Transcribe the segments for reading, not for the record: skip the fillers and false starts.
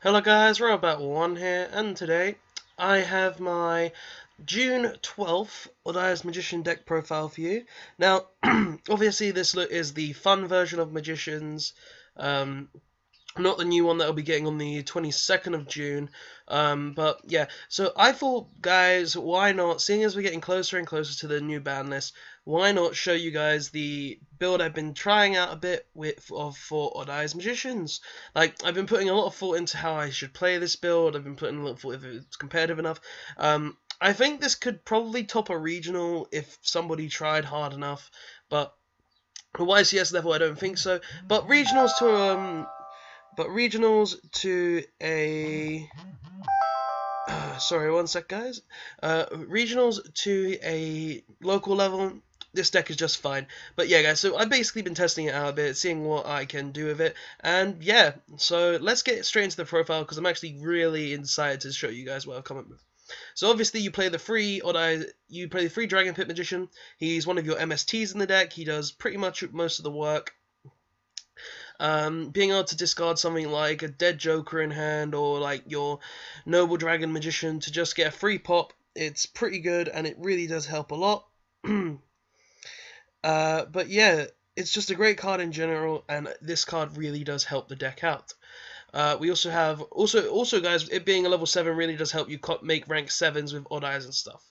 Hello guys, Robot1 here, and today I have my June 12th Yugioh Magician deck profile for you. Now, obviously this is the fun version of Magicians, not the new one that I'll be getting on the 22nd of June, but yeah, so I thought, guys, why not, seeing as we're getting closer and closer to the new ban list, why not show you guys the build I've been trying out a bit for Yugioh Magicians. Like, I've been putting a lot of thought into how I should play this build. I've been putting a lot of thought if it's competitive enough. I think this could probably top a regional if somebody tried hard enough, but a YCS level I don't think so. But regionals to a sorry, one sec, guys. Regionals to a local level, this deck is just fine. But yeah, guys, so I've basically been testing it out a bit, seeing what I can do with it, and yeah, so let's get straight into the profile, because I'm actually really excited to show you guys what I've come up with. So obviously you play the free Dragon Pit Magician. He's one of your MSTs in the deck. He does pretty much most of the work. Being able to discard something like a Dead Joker in hand, or like your Noble Dragon Magician to just get a free pop, it's pretty good, and it really does help a lot. But yeah, it's just a great card in general, and this card really does help the deck out. We also have, also guys, it being a level 7 really does help you make rank 7s with odd eyes and stuff.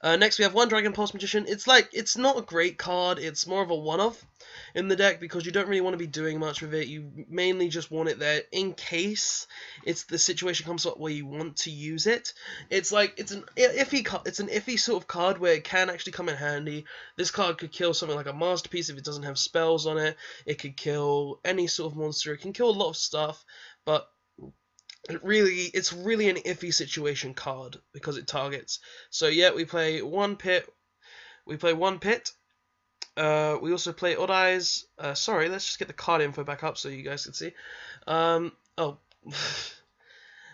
Next we have one Dragon Pulse Magician. It's not a great card, it's more of a one-off in the deck, because you don't really want to be doing much with it. You mainly just want it there in case the situation comes up where you want to use it. It's an iffy sort of card where it can actually come in handy. This card could kill something like a Masterpiece if it doesn't have spells on it. It could kill any sort of monster. It can kill a lot of stuff, but it's really an iffy situation card because it targets. So yeah, we play one pit. We also play Odd Eyes. Sorry, let's just get the card info back up so you guys can see. Oh,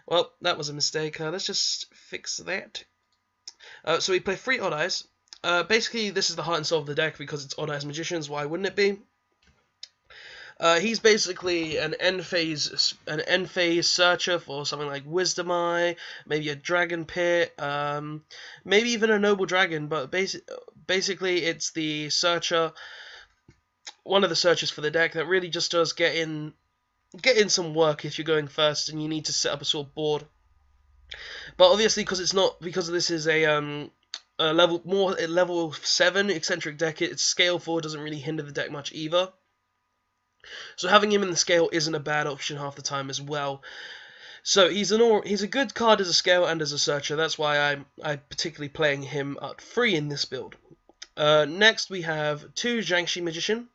well, that was a mistake. Let's just fix that. So we play 3 Odd Eyes. Basically, this is the heart and soul of the deck because it's Odd Eyes Magicians. Why wouldn't it be? He's basically an end phase searcher for something like Wisdom Eye, maybe a Dragon Pit, maybe even a Noble Dragon. But basically, it's the searcher, one of the searchers for the deck that really just does get in some work if you're going first and you need to set up a sort of board. But obviously, because this is a level 7 eccentric deck, its scale 4 doesn't really hinder the deck much either. So having him in the scale isn't a bad option half the time as well. So he's a good card as a scale and as a searcher. That's why I'm particularly playing him at 3 in this build. Next we have 2 Jiangshi Magician.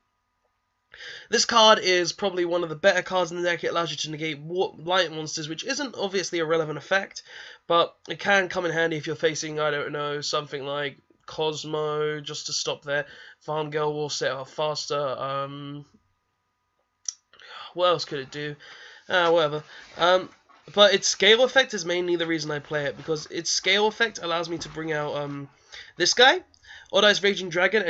This card is probably one of the better cards in the deck. It allows you to negate light monsters, which isn't obviously a relevant effect, but it can come in handy if you're facing, I don't know, something like Cosmo, just to stop their Farm Girl will set off faster. What else could it do? Whatever. But its scale effect is mainly the reason I play it, because its scale effect allows me to bring out this guy, Odd Eyes Raging Dragon,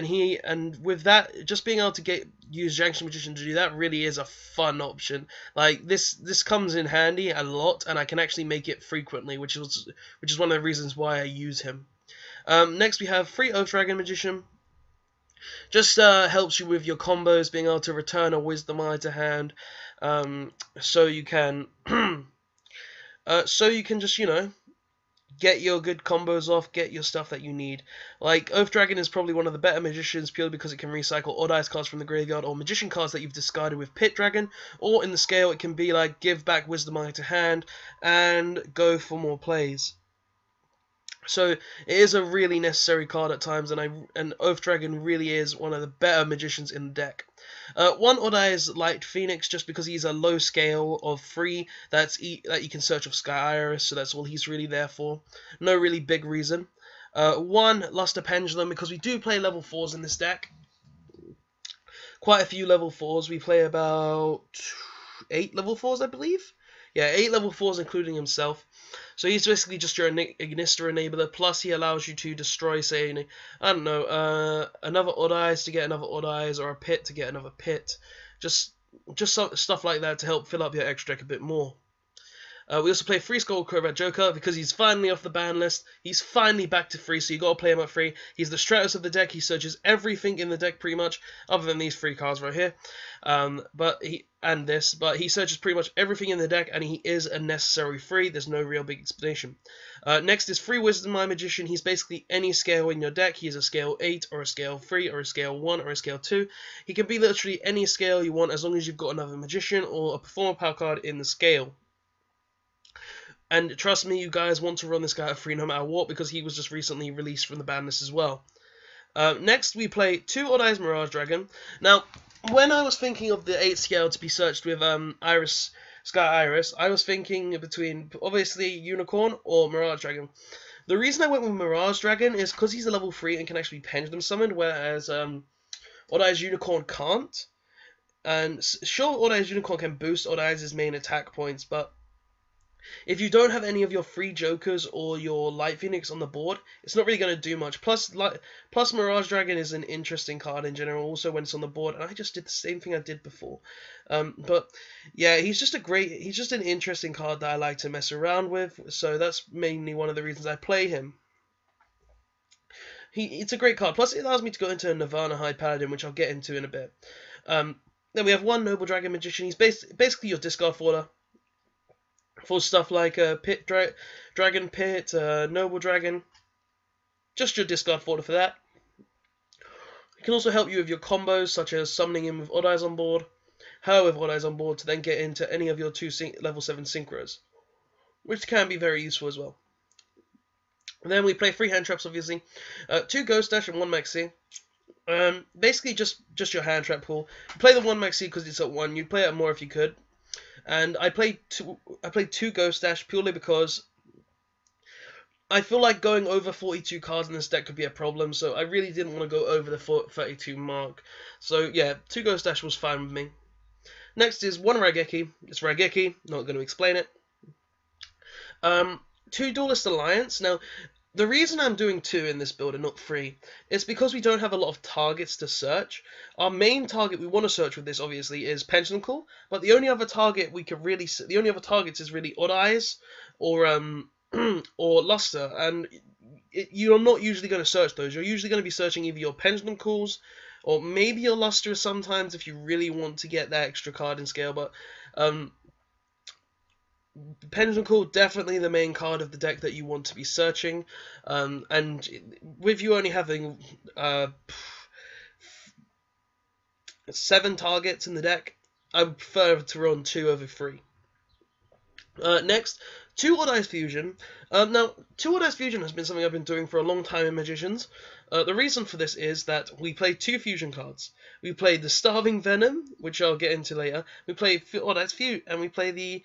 and with that, just being able to use Jiangshi Magician to do that really is a fun option. Like this comes in handy a lot, and I can actually make it frequently, which is one of the reasons why I use him. Next we have 3 Oath Dragon Magician. Just helps you with your combos, being able to return a Wisdom Eye to hand, so you can just, you know, get your good combos off, get your stuff that you need. Like, Oath Dragon is probably one of the better Magicians purely because it can recycle Odd Eyes cards from the graveyard or Magician cards that you've discarded with Pit Dragon, or in the scale it can be like give back Wisdom Eye to hand and go for more plays. So it is a really necessary card at times, and Oath Dragon really is one of the better Magicians in the deck. One Odd Eyes Light Phoenix, just because he's a low scale of 3 that you can search with Sky Iris, so that's all he's really there for. No really big reason. 1 Luster Pendulum, because we do play level 4s in this deck. Quite a few level 4s. We play about 8 level 4s, I believe. Yeah, 8 level 4s, including himself. So he's basically just your Ignister enabler, plus he allows you to destroy, say, I don't know, another Odd Eyes to get another Odd Eyes, or a Pit to get another Pit. Just stuff like that to help fill up your extra deck a bit more. We also play Free Skull Crobat Joker because he's finally off the ban list. He's finally back to free, so you gotta play him at free. He's the Stratos of the deck. He searches everything in the deck pretty much, other than these 3 cards right here. But he searches pretty much everything in the deck, and he is a necessary free. There's no real big explanation. Next is Free Wisdom Eye Magician. He's basically any scale in your deck. He's a scale 8, or a scale 3, or a scale 1, or a scale 2. He can be literally any scale you want as long as you've got another Magician or a Performer Power card in the scale. And trust me, you guys want to run this guy at free no matter what, because he was just recently released from the ban list as well. Next, we play 2 Odd Eyes Mirage Dragon. Now, when I was thinking of the 8 scale to be searched with Sky Iris, I was thinking between, obviously, Unicorn or Mirage Dragon. The reason I went with Mirage Dragon is because he's a level 3 and can actually Pendulum Summon, whereas Odd Eyes Unicorn can't. And sure, Odd Eyes Unicorn can boost Odd Eyes' main attack points, but if you don't have any of your free Jokers or your Light Phoenix on the board, it's not really going to do much. Plus Mirage Dragon is an interesting card in general, also when it's on the board, and I just did the same thing I did before. But yeah, he's just an interesting card that I like to mess around with, so that's mainly one of the reasons I play him. It's a great card, plus it allows me to go into a Nirvana High Paladin, which I'll get into in a bit. Then we have 1 Noble Dragon Magician. He's basically your discard fodder for stuff like Dragon Pit, Noble Dragon. Just your discard fodder for that. It can also help you with your combos, such as summoning him with Odd Eyes on board, her with Odd Eyes on board, to then get into any of your 2 level 7 Synchros, which can be very useful as well. And then we play 3 Hand Traps, obviously. 2 Ghost Dash and 1 Maxi. Basically just your hand trap pool. You play the 1 Maxi because it's at 1. You'd play it more if you could. And I played 2 Ghost Dash purely because I feel like going over 42 cards in this deck could be a problem, so I really didn't want to go over the 32 mark. So yeah, 2 Ghost Dash was fine with me. Next is 1 Raigeki. It's Raigeki, not going to explain it. 2 Duelist Alliance. Now, the reason I'm doing 2 in this build and not 3 is because we don't have a lot of targets to search. Our main target we want to search with this, obviously, is Pendulum Call, but the only other target the only other targets is really Odd Eyes or or Luster, and you're not usually going to search those. You're usually going to be searching either your Pendulum Calls or maybe your Luster sometimes if you really want to get that extra card in scale, but Pendulum Call, definitely the main card of the deck that you want to be searching, and with you only having 7 targets in the deck, I prefer to run 2 over 3. Next, 2 Odd Eyes Fusion. Now, 2 Odd Eyes Fusion has been something I've been doing for a long time in Magicians. The reason for this is that we play 2 fusion cards. We play the Starving Venom, which I'll get into later. We play Odd Eyes Fusion, and we play the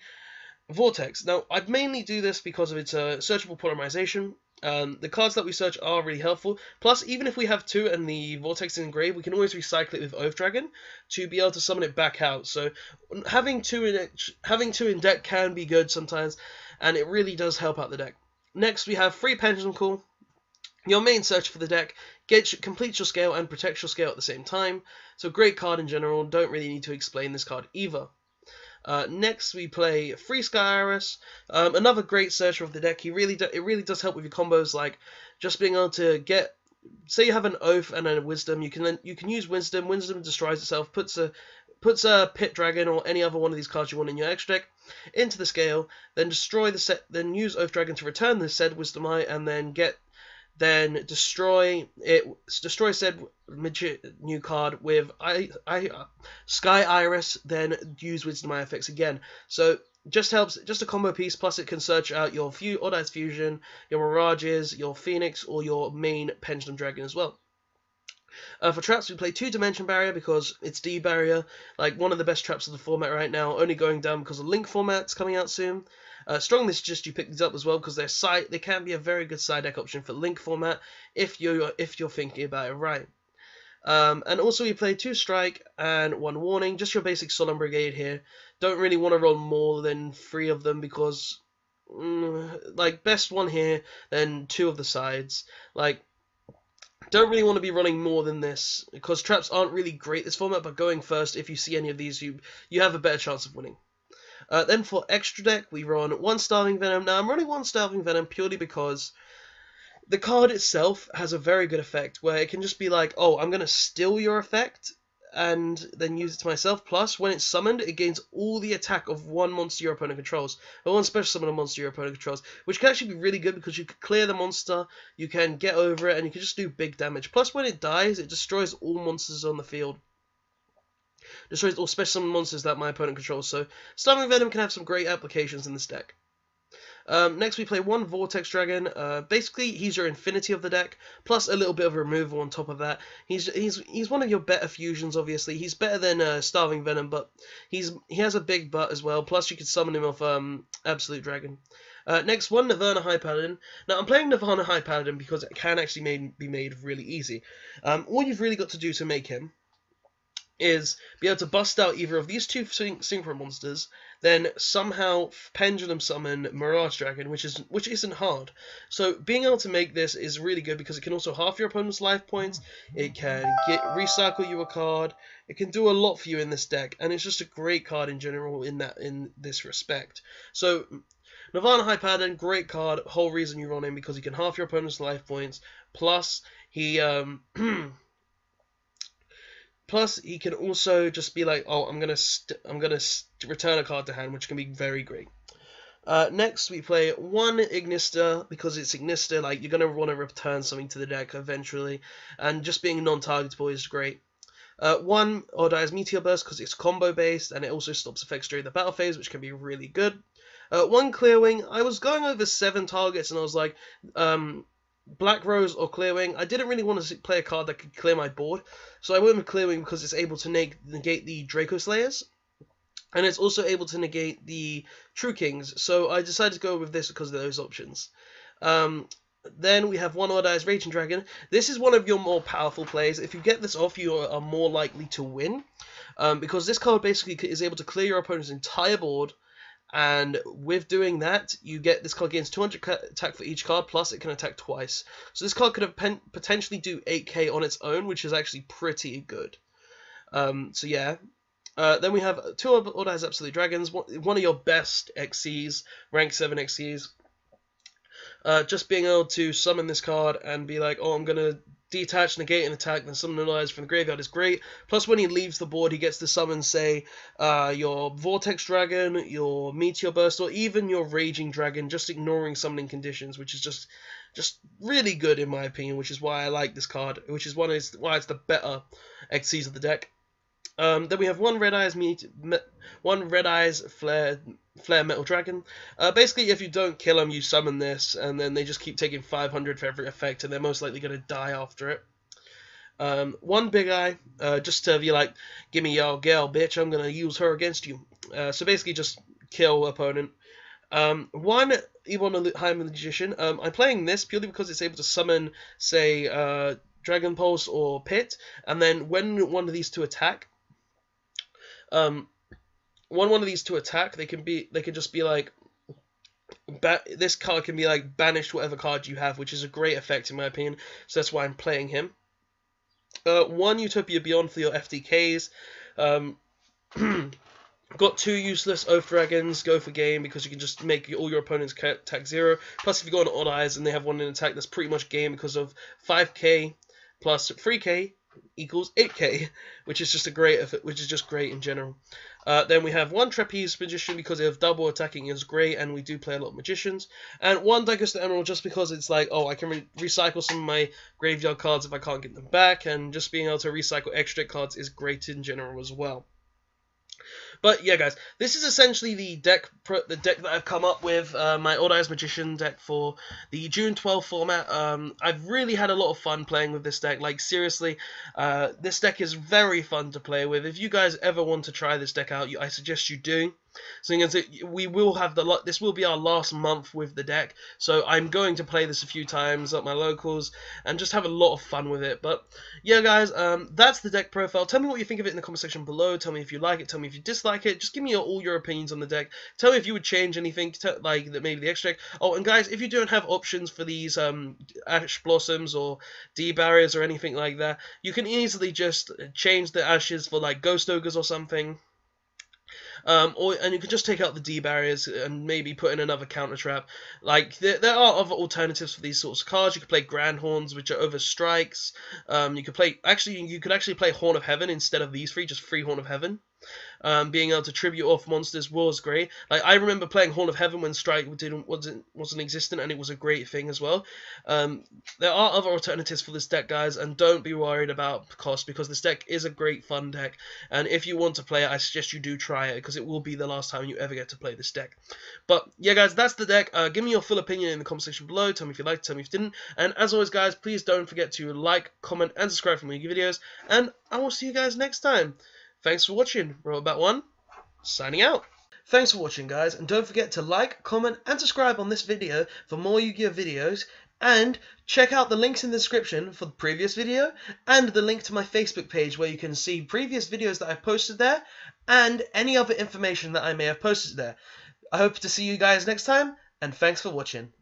Vortex. Now, I mainly do this because of its searchable polymerization. The cards that we search are really helpful. Plus, even if we have 2 and the Vortex is engraved, we can always recycle it with Oath Dragon to be able to summon it back out. So having 2 in deck can be good sometimes, and it really does help out the deck. Next, we have 3 Pendulum Call. Your main search for the deck completes your scale and protects your scale at the same time. So great card in general. Don't really need to explain this card either. Next, we play Free Sky Iris, another great searcher of the deck. It really does help with your combos, like just being able to get, say you have an Oath and a Wisdom, you can use Wisdom. Wisdom destroys itself, puts a Pit Dragon or any other one of these cards you want in your extra deck into the scale, then then use Oath Dragon to return the said Wisdom Eye, and then destroy said new card with Sky Iris, then use Wisdom Eye effects again. So just a combo piece, plus it can search out your Odd Eyes Fusion, your Mirages, your Phoenix, or your main Pendulum Dragon as well. For traps, we play 2 Dimension Barrier because it's D-Barrier, like one of the best traps of the format right now, only going down because of Link format's coming out soon. Strongly suggest you pick these up as well because they can be a very good side deck option for Link format if you're thinking about it right. And also we play 2 Strike and 1 Warning, just your basic Solemn Brigade here. Don't really want to roll more than 3 of them because, like best one here, then 2 of the sides. Like, don't really want to be running more than this because traps aren't really great this format. But going first, if you see any of these, you have a better chance of winning. Then for extra deck, we run 1 Starving Venom. Now I'm running 1 Starving Venom purely because the card itself has a very good effect where it can just be like, oh, I'm going to steal your effect and then use it to myself. Plus, when it's summoned, it gains all the attack of 1 monster your opponent controls, or 1 special summon a monster your opponent controls, which can actually be really good because you can clear the monster, you can get over it, and you can just do big damage. Plus, when it dies, it destroys all monsters on the field. Destroys all special summon monsters that my opponent controls, so Starving Venom can have some great applications in this deck. Next we play 1 Vortex Dragon. Basically, he's your infinity of the deck, plus a little bit of removal on top of that. He's one of your better fusions, obviously. He's better than Starving Venom, but he has a big butt as well, plus you can summon him off Absolute Dragon. Next, 1 Nirvana High Paladin. Now, I'm playing Nirvana High Paladin because it can actually be made really easy. All you've really got to do to make him is be able to bust out either of these 2 synchro monsters, then somehow pendulum summon Mirage Dragon, which isn't hard. So being able to make this is really good because it can also half your opponent's life points, it can recycle you a card, it can do a lot for you in this deck, and it's just a great card in general in this respect. So Nirvana High Paladin, great card, whole reason you run him because he can half your opponent's life points, plus he Plus, he can also just be like, oh, I'm gonna return a card to hand, which can be very great. Next, we play 1 Ignister, because it's Ignister, like, you're gonna want to return something to the deck eventually, and just being non-targetable is great. 1 Odd Eyes Meteor Burst, because it's combo-based, and it also stops effects during the battle phase, which can be really good. 1 Clearwing. I was going over 7 targets, and I was like, Black Rose or Clearwing. I didn't really want to play a card that could clear my board, so I went with Clearwing because it's able to negate the Draco Slayers, and it's also able to negate the True Kings, so I decided to go with this because of those options. Then we have 1 Odd Eyes Raging Dragon. This is one of your more powerful plays. If you get this off, you are more likely to win, because this card basically is able to clear your opponent's entire board, and with doing that, you get this card gains 200 attack for each card, plus it can attack twice. So this card could potentially do 8k on its own, which is actually pretty good. So yeah. Then we have 2 Odd Eyes Absolute Dragons, one of your best XCs, rank 7 XCs. Just being able to summon this card and be like, oh, I'm going to detach, negate, and attack, then summon Odd Eyes from the graveyard is great. Plus, when he leaves the board, he gets to summon, say, your Vortex Dragon, your Meteor Burst, or even your Raging Dragon, just ignoring summoning conditions, which is just really good in my opinion, which is why I like this card, which is why it's the better XCs of the deck. Then we have 1 Red Eyes Flare Metal Dragon. Basically, if you don't kill them, you summon this, and then they just keep taking 500 for every effect, and they're most likely going to die after it. 1 Big Eye, just to be like, give me your girl, bitch, I'm going to use her against you. So basically, just kill opponent. 1 Ebon High Magician. I'm playing this purely because it's able to summon, say, Dragon Pulse or Pit, and then when one of these 2 attack, one of these 2 attack, they can just be like, this card can be like banish whatever card you have, which is a great effect in my opinion. So that's why I'm playing him. 1 Utopia Beyond for your FTKs. Got 2 useless Oath Dragons, go for game, because you can just make all your opponents attack 0. Plus, if you go on Odd Eyes and they have 1 in attack, that's pretty much game because of 5k plus 3k equals 8k, which is just great in general. Then we have 1 Trapeze Magician because they have double attacking is great, and we do play a lot of Magicians. And 1 Daguster Emerald just because it's like, oh, I can recycle some of my graveyard cards if I can't get them back, and just being able to recycle extra cards is great in general as well. But yeah, guys, this is essentially the deck that I've come up with, my Odd Eyes Magician deck for the June 12 format. I've really had a lot of fun playing with this deck. Like, seriously, this deck is very fun to play with. If you guys ever want to try this deck out, I suggest you do. So we will have this will be our last month with the deck, so I'm going to play this a few times at my locals and just have a lot of fun with it. But yeah, guys, that's the deck profile. Tell me what you think of it in the comment section below. Tell me if you like it. Tell me if you dislike it. Just give me all your opinions on the deck. Tell me if you would change anything, like maybe the extra deck. Oh, and guys, if you don't have options for these Ash Blossoms or D barriers or anything like that, you can easily just change the ashes for like Ghost Ogres or something. And you can just take out the D barriers and maybe put in another counter trap. Like there are other alternatives for these sorts of cards. You could play Grand Horns, which are over strikes. You could actually play Horn of Heaven instead of these three, just free Horn of Heaven. Being able to tribute off monsters was great. Like I remember playing Horn of Heaven when Strike wasn't existent, and it was a great thing as well. There are other alternatives for this deck, guys, and don't be worried about cost, because this deck is a great fun deck. And if you want to play it, I suggest you do try it, because it will be the last time you ever get to play this deck. But yeah, guys, that's the deck. Give me your full opinion in the comment section below. Tell me if you liked, tell me if you didn't. And as always, guys, please don't forget to like, comment, and subscribe for more videos. And I will see you guys next time. Thanks for watching. Robot1, signing out. Thanks for watching, guys, and don't forget to like, comment, and subscribe on this video for more Yu-Gi-Oh videos, and check out the links in the description for the previous video, and the link to my Facebook page where you can see previous videos that I've posted there, and any other information that I may have posted there. I hope to see you guys next time, and thanks for watching.